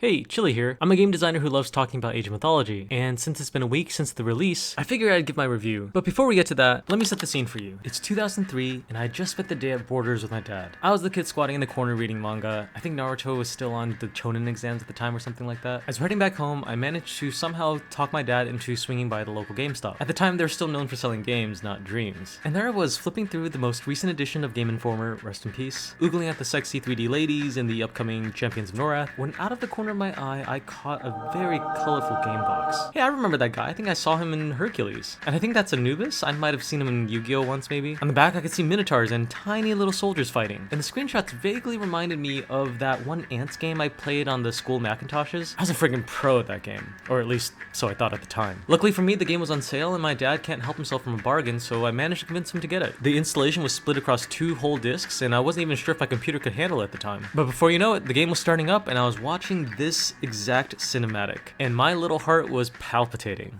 Hey, Chili here. I'm a game designer who loves talking about Age of Mythology, and since it's been a week since the release, I figured I'd give my review. But before we get to that, let me set the scene for you. It's 2003, and I had just spent the day at Borders with my dad. I was the kid squatting in the corner reading manga. I think Naruto was still on the Chonin exams at the time or something like that. As we're heading back home, I managed to somehow talk my dad into swinging by the local GameStop. At the time, they're still known for selling games, not dreams. And there I was, flipping through the most recent edition of Game Informer, rest in peace, oogling at the sexy 3D ladies and the upcoming Champions of Norath, when out of the corner of my eye, I caught a very colorful game box. Hey, I remember that guy. I think I saw him in Hercules. And I think that's Anubis. I might have seen him in Yu-Gi-Oh! Once, maybe. On the back, I could see minotaurs and tiny little soldiers fighting. And the screenshots vaguely reminded me of that one Ants game I played on the school Macintoshes. I was a friggin' pro at that game. Or at least, so I thought at the time. Luckily for me, the game was on sale and my dad can't help himself from a bargain, so I managed to convince him to get it. The installation was split across 2 whole discs, and I wasn't even sure if my computer could handle it at the time. But before you know it, the game was starting up and I was watching this exact cinematic, and my little heart was palpitating.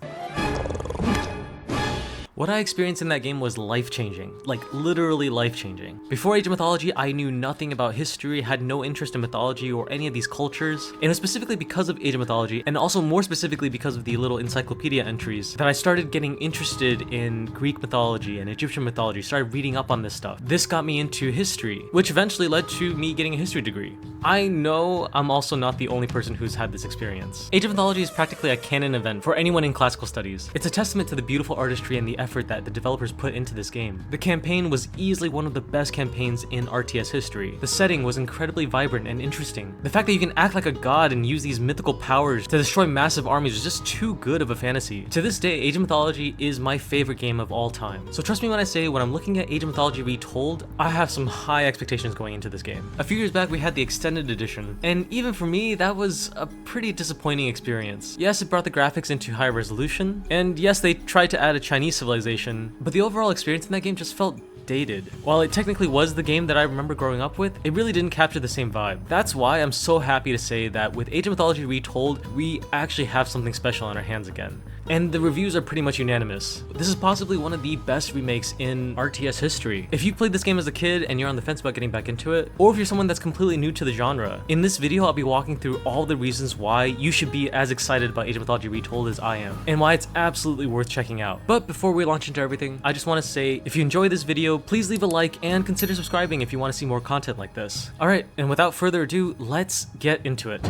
What I experienced in that game was life-changing, like literally life-changing. Before Age of Mythology, I knew nothing about history, had no interest in mythology or any of these cultures, and it was specifically because of Age of Mythology, and also more specifically because of the little encyclopedia entries, that I started getting interested in Greek mythology and Egyptian mythology, started reading up on this stuff. This got me into history, which eventually led to me getting a history degree. I know I'm also not the only person who's had this experience. Age of Mythology is practically a canon event for anyone in classical studies. It's a testament to the beautiful artistry and the effort that the developers put into this game. The campaign was easily one of the best campaigns in RTS history. The setting was incredibly vibrant and interesting. The fact that you can act like a god and use these mythical powers to destroy massive armies was just too good of a fantasy. To this day, Age of Mythology is my favorite game of all time. So trust me when I say, when I'm looking at Age of Mythology Retold, I have some high expectations going into this game. A few years back, we had the extended edition, and even for me, that was a pretty disappointing experience. Yes, it brought the graphics into high resolution, and yes, they tried to add a Chinese civilization, but the overall experience in that game just felt dated. While it technically was the game that I remember growing up with, it really didn't capture the same vibe. That's why I'm so happy to say that with Age of Mythology Retold, we actually have something special on our hands again. And the reviews are pretty much unanimous. This is possibly one of the best remakes in RTS history. If you played this game as a kid and you're on the fence about getting back into it, or if you're someone that's completely new to the genre, in this video I'll be walking through all the reasons why you should be as excited about Age of Mythology Retold as I am, and why it's absolutely worth checking out. But before we launch into everything, I just want to say, if you enjoyed this video, please leave a like and consider subscribing if you want to see more content like this. Alright, and without further ado, let's get into it.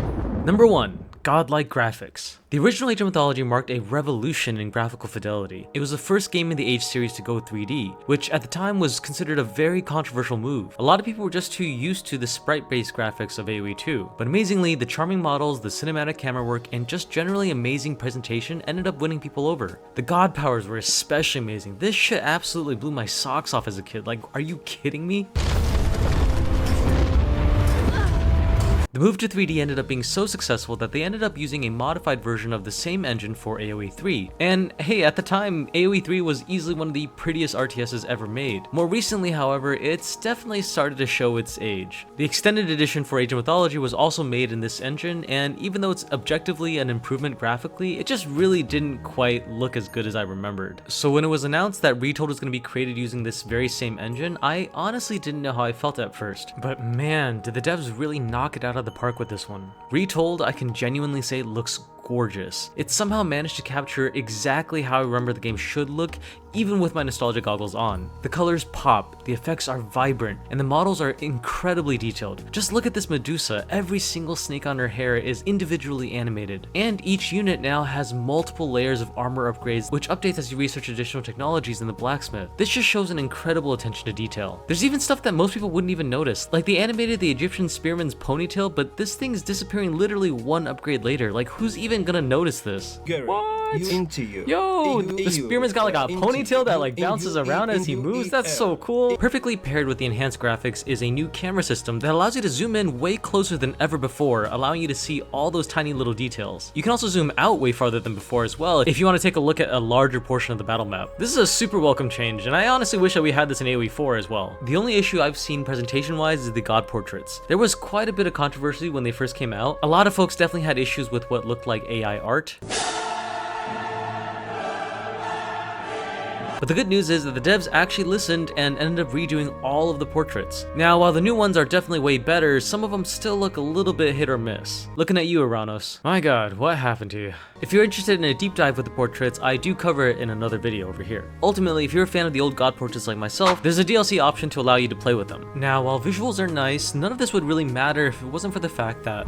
Number 1. Godlike graphics. The original Age of Mythology marked a revolution in graphical fidelity. It was the first game in the Age series to go 3D, which at the time was considered a very controversial move. A lot of people were just too used to the sprite-based graphics of AoE 2, but amazingly, the charming models, the cinematic camera work, and just generally amazing presentation ended up winning people over. The god powers were especially amazing. This shit absolutely blew my socks off as a kid. Like, are you kidding me? The move to 3D ended up being so successful that they ended up using a modified version of the same engine for AoE 3. And hey, at the time, AoE 3 was easily one of the prettiest RTSs ever made. More recently, however, it's definitely started to show its age. The extended edition for Age of Mythology was also made in this engine, and even though it's objectively an improvement graphically, it just really didn't quite look as good as I remembered. So when it was announced that Retold was going to be created using this very same engine, I honestly didn't know how I felt at first. But man, did the devs really knock it out of the park with this one. Retold, I can genuinely say, looks gorgeous. It somehow managed to capture exactly how I remember the game should look, even with my nostalgia goggles on. The colors pop, the effects are vibrant, and the models are incredibly detailed. Just look at this Medusa. Every single snake on her hair is individually animated. And each unit now has multiple layers of armor upgrades, which updates as you research additional technologies in the blacksmith. This just shows an incredible attention to detail. There's even stuff that most people wouldn't even notice. Like they animated the Egyptian spearman's ponytail, but this thing's disappearing literally one upgrade later. Like who's even gonna notice this? What? Yo, the spearman's got like a ponytail that like bounces around as he moves. That's so cool. Perfectly paired with the enhanced graphics is a new camera system that allows you to zoom in way closer than ever before, allowing you to see all those tiny little details. You can also zoom out way farther than before as well if you want to take a look at a larger portion of the battle map. This is a super welcome change, and I honestly wish that we had this in AoE 4 as well. The only issue I've seen presentation wise is the god portraits. There was quite a bit of controversy when they first came out. A lot of folks definitely had issues with what looked like AI art. But the good news is that the devs actually listened and ended up redoing all of the portraits. Now, while the new ones are definitely way better, some of them still look a little bit hit or miss. Looking at you, Aranos. My god, what happened to you? If you're interested in a deep dive with the portraits, I do cover it in another video over here. Ultimately, if you're a fan of the old god portraits like myself, there's a DLC option to allow you to play with them. Now, while visuals are nice, none of this would really matter if it wasn't for the fact that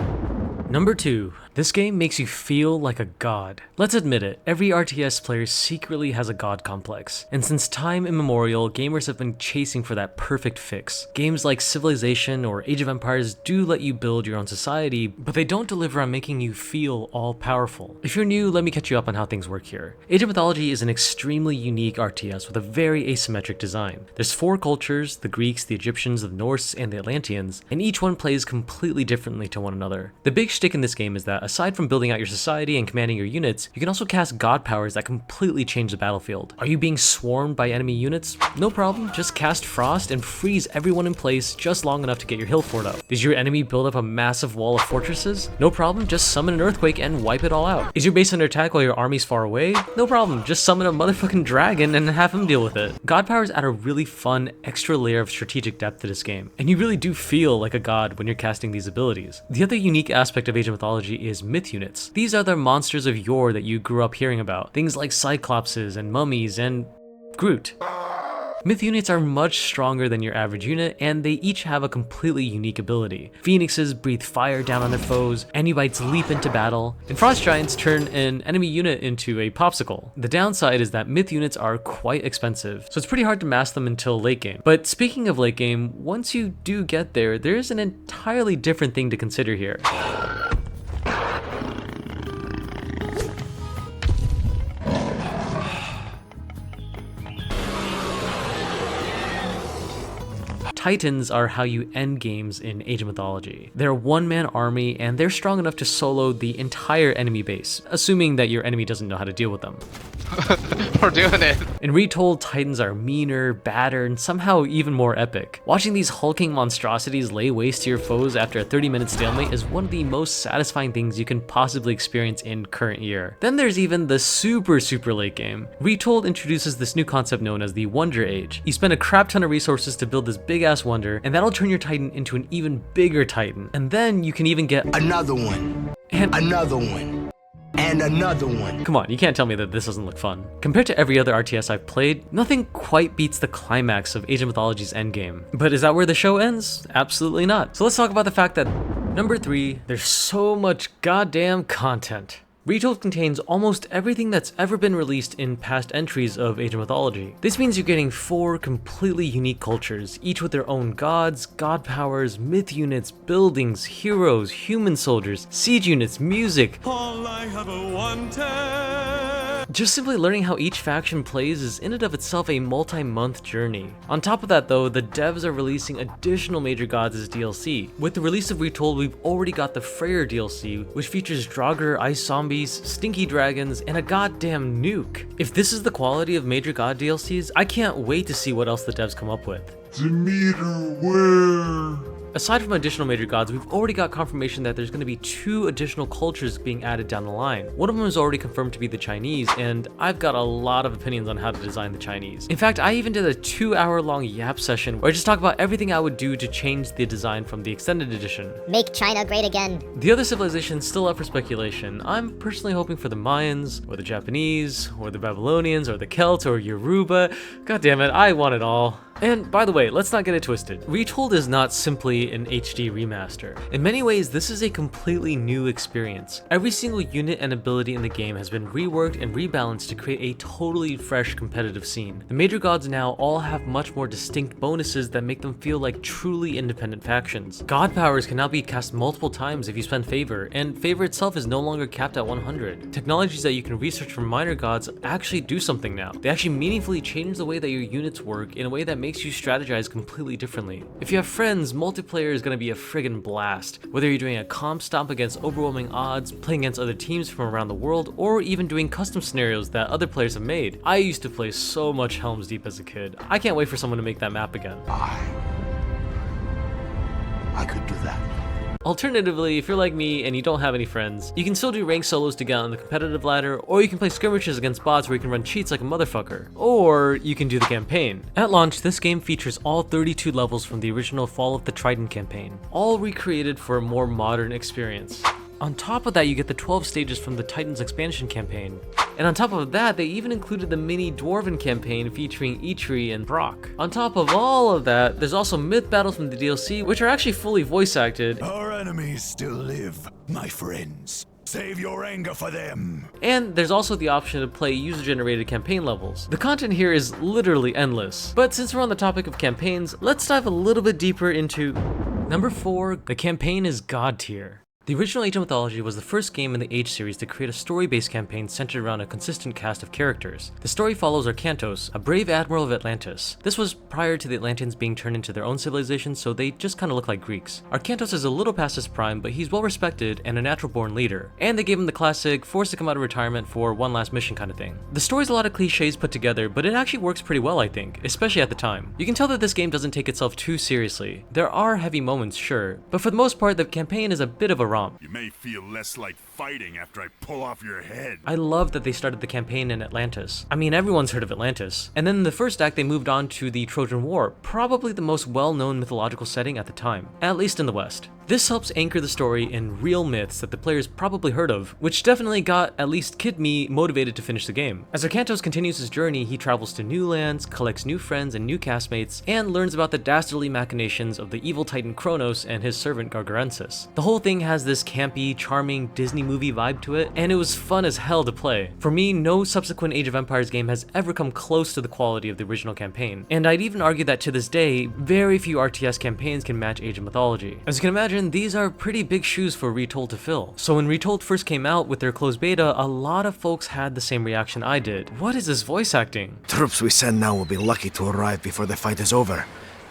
Number 2. This game makes you feel like a god. Let's admit it, every RTS player secretly has a god complex, and since time immemorial, gamers have been chasing for that perfect fix. Games like Civilization or Age of Empires do let you build your own society, but they don't deliver on making you feel all-powerful. If you're new, let me catch you up on how things work here. Age of Mythology is an extremely unique RTS with a very asymmetric design. There's 4 cultures, the Greeks, the Egyptians, the Norse, and the Atlanteans, and each one plays completely differently to one another. The big shtick in this game is that aside from building out your society and commanding your units, you can also cast god powers that completely change the battlefield. Are you being swarmed by enemy units? No problem, just cast Frost and freeze everyone in place just long enough to get your hill fort up. Does your enemy build up a massive wall of fortresses? No problem, just summon an earthquake and wipe it all out. Is your base under attack while your army's far away? No problem, just summon a motherfucking dragon and have him deal with it. God powers add a really fun extra layer of strategic depth to this game, and you really do feel like a god when you're casting these abilities. The other unique aspect of Age of Mythology is myth units. These are the monsters of yore that you grew up hearing about. Things like Cyclopses and mummies and Groot. Myth units are much stronger than your average unit, and they each have a completely unique ability. Phoenixes breathe fire down on their foes, Anubites leap into battle, and Frost Giants turn an enemy unit into a popsicle. The downside is that myth units are quite expensive, so it's pretty hard to master them until late game. But speaking of late game, once you do get there, there's an entirely different thing to consider here. Titans are how you end games in Age of Mythology. They're a one-man army, and they're strong enough to solo the entire enemy base, assuming that your enemy doesn't know how to deal with them. We're doing it. In Retold, Titans are meaner, badder, and somehow even more epic. Watching these hulking monstrosities lay waste to your foes after a 30-minute stalemate is one of the most satisfying things you can possibly experience in current year. Then there's even the super late game. Retold introduces this new concept known as the Wonder Age. You spend a crap ton of resources to build this big-ass wonder, and that'll turn your Titan into an even bigger Titan. And then you can even get another one, and another one. And another one. Come on, you can't tell me that this doesn't look fun. Compared to every other RTS I've played, nothing quite beats the climax of Age of Mythology's endgame. But is that where the show ends? Absolutely not. So let's talk about the fact that number 3, there's so much goddamn content. Retold contains almost everything that's ever been released in past entries of Age of Mythology. This means you're getting 4 completely unique cultures, each with their own gods, god powers, myth units, buildings, heroes, human soldiers, siege units, music. All I ever wanted. Just simply learning how each faction plays is in and of itself a multi-month journey. On top of that though, the devs are releasing additional major gods as DLC. With the release of Retold, we've already got the Freyr DLC, which features Draugr, ice zombies, stinky dragons, and a goddamn nuke. If this is the quality of major god DLCs, I can't wait to see what else the devs come up with. Demeter, where? Aside from additional major gods, we've already got confirmation that there's going to be 2 additional cultures being added down the line. One of them is already confirmed to be the Chinese, and I've got a lot of opinions on how to design the Chinese. In fact, I even did a 2-hour-long yap session where I just talked about everything I would do to change the design from the extended edition. Make China great again. The other civilizations still up for speculation. I'm personally hoping for the Mayans, or the Japanese, or the Babylonians, or the Celts, or Yoruba. God damn it, I want it all. And by the way, let's not get it twisted. Retold is not simply an HD remaster. In many ways, this is a completely new experience. Every single unit and ability in the game has been reworked and rebalanced to create a totally fresh competitive scene. The major gods now all have much more distinct bonuses that make them feel like truly independent factions. God powers can now be cast multiple times if you spend favor, and favor itself is no longer capped at 100. Technologies that you can research from minor gods actually do something now. They actually meaningfully change the way that your units work in a way that makes you strategize completely differently. If you have friends, multiplayer is going to be a friggin' blast. Whether you're doing a comp stomp against overwhelming odds, playing against other teams from around the world, or even doing custom scenarios that other players have made. I used to play so much Helm's Deep as a kid. I can't wait for someone to make that map again. I could do that. Alternatively, if you're like me and you don't have any friends, you can still do ranked solos to get on the competitive ladder, or you can play skirmishes against bots where you can run cheats like a motherfucker, or you can do the campaign. At launch, this game features all 32 levels from the original Fall of the Trident campaign, all recreated for a more modern experience. On top of that, you get the 12 stages from the Titans expansion campaign. And on top of that, they even included the mini Dwarven campaign featuring Eitri and Brock. On top of all of that, there's also myth battles from the DLC, which are actually fully voice acted. Our enemies still live, my friends. Save your anger for them. And there's also the option to play user-generated campaign levels. The content here is literally endless. But since we're on the topic of campaigns, let's dive a little bit deeper into... Number 4, the campaign is god tier. The original Age of Mythology was the first game in the Age series to create a story-based campaign centered around a consistent cast of characters. The story follows Arkantos, a brave admiral of Atlantis. This was prior to the Atlanteans being turned into their own civilization, so they just kind of look like Greeks. Arkantos is a little past his prime, but he's well respected and a natural-born leader. And they gave him the classic forced to come out of retirement for one last mission kind of thing. The story's a lot of cliches put together, but it actually works pretty well, I think, especially at the time. You can tell that this game doesn't take itself too seriously. There are heavy moments, sure, but for the most part, the campaign is a bit of a romp. You may feel less like fighting after I pull off your head. I love that they started the campaign in Atlantis. I mean, everyone's heard of Atlantis. And then in the first act, they moved on to the Trojan War, probably the most well-known mythological setting at the time, at least in the West. This helps anchor the story in real myths that the players probably heard of, which definitely got at least kid me motivated to finish the game. As Arkantos continues his journey, he travels to new lands, collects new friends and new castmates, and learns about the dastardly machinations of the evil titan Kronos and his servant Gargarensis. The whole thing has this campy, charming Disney movie vibe to it, and it was fun as hell to play. For me, no subsequent Age of Empires game has ever come close to the quality of the original campaign, and I'd even argue that to this day, very few RTS campaigns can match Age of Mythology. As you can imagine, these are pretty big shoes for Retold to fill. So when Retold first came out with their closed beta, a lot of folks had the same reaction I did. What is this voice acting? Troops we send now will be lucky to arrive before the fight is over.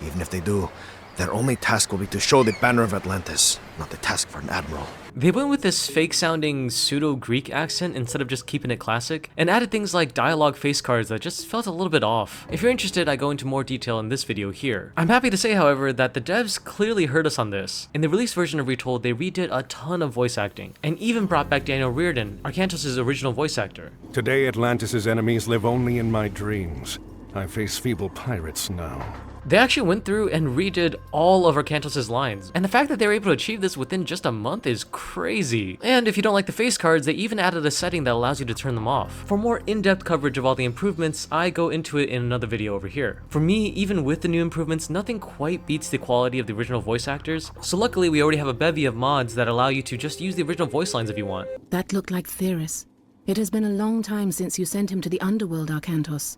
Even if they do, their only task will be to show the banner of Atlantis, not the task for an admiral. They went with this fake-sounding pseudo-Greek accent instead of just keeping it classic, and added things like dialogue face cards that just felt a little bit off. If you're interested, I go into more detail in this video here. I'm happy to say, however, that the devs clearly heard us on this. In the released version of Retold, they redid a ton of voice acting, and even brought back Daniel Reardon, Arkantos' original voice actor. Today, Atlantis' enemies live only in my dreams. I face feeble pirates now. They actually went through and redid all of Arkantos' lines, and the fact that they were able to achieve this within just a month is crazy. And if you don't like the face cards, they even added a setting that allows you to turn them off. For more in-depth coverage of all the improvements, I go into it in another video over here. For me, even with the new improvements, nothing quite beats the quality of the original voice actors, so luckily we already have a bevy of mods that allow you to just use the original voice lines if you want. That looked like Theris. It has been a long time since you sent him to the underworld, Arkantos.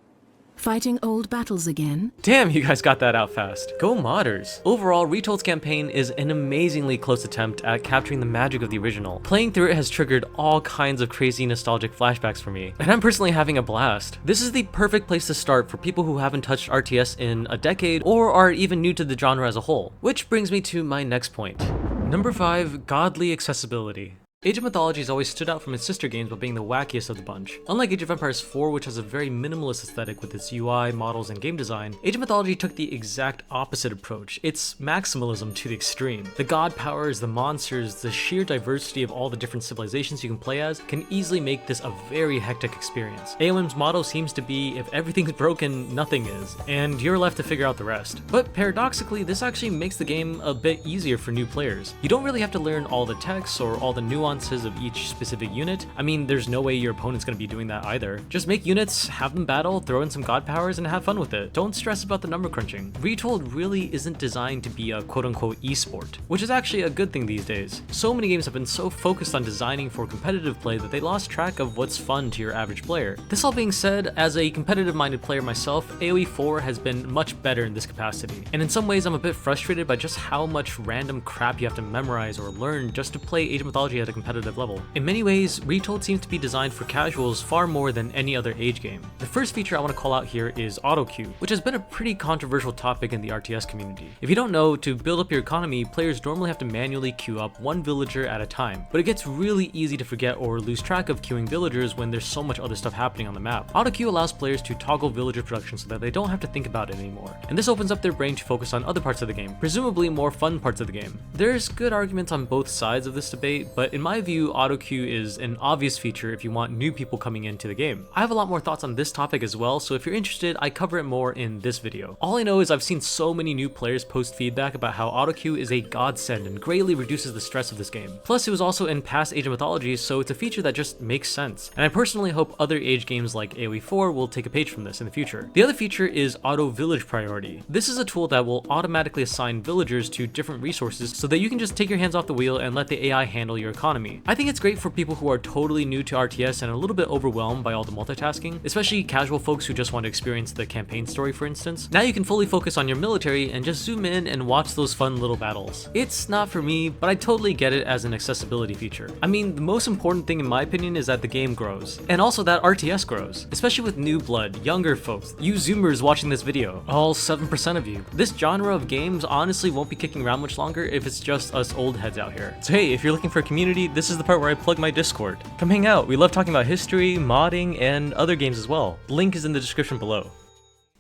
Fighting old battles again? Damn, you guys got that out fast. Go modders. Overall, Retold's campaign is an amazingly close attempt at capturing the magic of the original. Playing through it has triggered all kinds of crazy nostalgic flashbacks for me, and I'm personally having a blast. This is the perfect place to start for people who haven't touched RTS in a decade or are even new to the genre as a whole. Which brings me to my next point. Number 5, godly accessibility. Age of Mythology has always stood out from its sister games by being the wackiest of the bunch. Unlike Age of Empires 4, which has a very minimalist aesthetic with its UI, models, and game design, Age of Mythology took the exact opposite approach. It's maximalism to the extreme. The god powers, the monsters, the sheer diversity of all the different civilizations you can play as can easily make this a very hectic experience. AOM's motto seems to be, if everything's broken, nothing is, and you're left to figure out the rest. But paradoxically, this actually makes the game a bit easier for new players. You don't really have to learn all the texts or all the nuances of each specific unit. I mean, there's no way your opponent's going to be doing that either. Just make units, have them battle, throw in some god powers, and have fun with it. Don't stress about the number crunching. Retold really isn't designed to be a quote-unquote esport, which is actually a good thing these days. So many games have been so focused on designing for competitive play that they lost track of what's fun to your average player. This all being said, as a competitive-minded player myself, AoE 4 has been much better in this capacity. And in some ways, I'm a bit frustrated by just how much random crap you have to memorize or learn just to play Age of Mythology at a competitive level. In many ways, Retold seems to be designed for casuals far more than any other Age game. The first feature I want to call out here is auto queue, which has been a pretty controversial topic in the RTS community. If you don't know, to build up your economy, players normally have to manually queue up one villager at a time, but it gets really easy to forget or lose track of queuing villagers when there's so much other stuff happening on the map. Auto queue allows players to toggle villager production so that they don't have to think about it anymore, and this opens up their brain to focus on other parts of the game, presumably more fun parts of the game. There's good arguments on both sides of this debate, but in my view, auto queue is an obvious feature if you want new people coming into the game. I have a lot more thoughts on this topic as well, so if you're interested, I cover it more in this video. All I know is I've seen so many new players post feedback about how auto queue is a godsend and greatly reduces the stress of this game. Plus, it was also in past Age of Mythology, so it's a feature that just makes sense. And I personally hope other Age games like AoE 4 will take a page from this in the future. The other feature is auto village priority. This is a tool that will automatically assign villagers to different resources so that you can just take your hands off the wheel and let the AI handle your economy. I think it's great for people who are totally new to RTS and a little bit overwhelmed by all the multitasking, especially casual folks who just want to experience the campaign story, for instance. Now you can fully focus on your military and just zoom in and watch those fun little battles. It's not for me, but I totally get it as an accessibility feature. I mean, the most important thing in my opinion is that the game grows, and also that RTS grows, especially with new blood, younger folks, you Zoomers watching this video, all 7% of you. This genre of games honestly won't be kicking around much longer if it's just us old heads out here. So hey, if you're looking for a community, this is the part where I plug my Discord. Come hang out, we love talking about history, modding, and other games as well. The link is in the description below.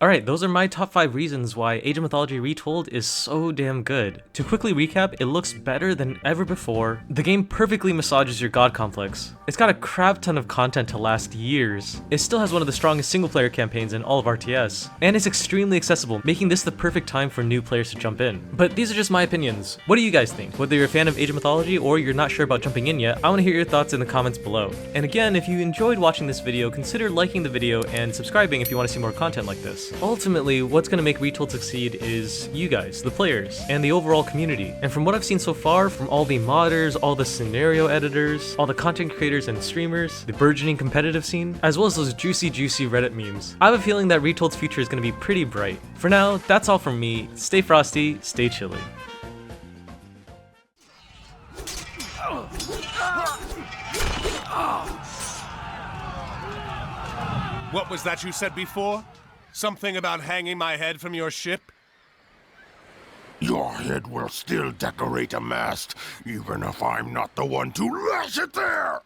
Alright, those are my top 5 reasons why Age of Mythology Retold is so damn good. To quickly recap, it looks better than ever before. The game perfectly massages your god complex. It's got a crap ton of content to last years. It still has one of the strongest single player campaigns in all of RTS. And it's extremely accessible, making this the perfect time for new players to jump in. But these are just my opinions. What do you guys think? Whether you're a fan of Age of Mythology or you're not sure about jumping in yet, I want to hear your thoughts in the comments below. And again, if you enjoyed watching this video, consider liking the video and subscribing if you want to see more content like this. Ultimately, what's going to make Retold succeed is you guys, the players, and the overall community. And from what I've seen so far, from all the modders, all the scenario editors, all the content creators and streamers, the burgeoning competitive scene, as well as those juicy Reddit memes, I have a feeling that Retold's future is going to be pretty bright. For now, that's all from me. Stay frosty, stay chilly. What was that you said before? Something about hanging my head from your ship? Your head will still decorate a mast, even if I'm not the one to lash it there!